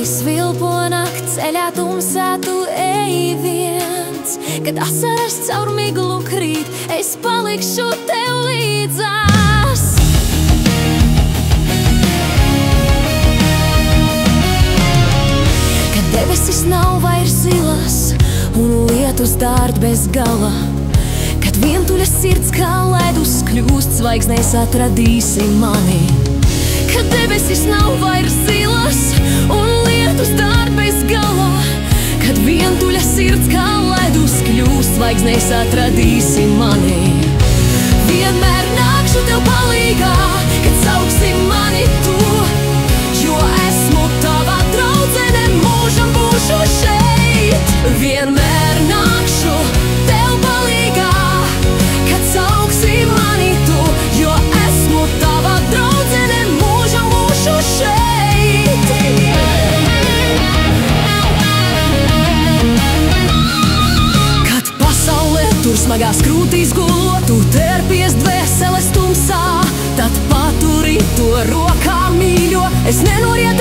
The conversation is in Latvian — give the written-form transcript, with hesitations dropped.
Svilpo nakts, ceļā tumsā tu ej viens. Kad asaras caur miglu krīt, es palikšu tev līdzās. Kad debesis nav vairs zilas un lietus dārd bez gala, kad vientuļa sirds kā ledus kļūst, zvaigznēs atradīsi mani. Kad debesis nav vairs zilas un lietus dārd bez gala, kad vientuļa sirds kā ledus kļūst, zvaigznēs atradīsi mani. Vienmēr nākšu tev palīgā, kad sauksi mani tu, jo esmu tava draudzene, mūžam būšu šeit. Vienmēr nākšu tev palīgā, kad sauksi mani tu, jo esmu tava draudzene, mūžam būšu šeit. Kad pasaulē tur smagās krūtīs gulotu, terpies dvēseles tumsā, tad paturi to rokā, mīļo, es nenoriet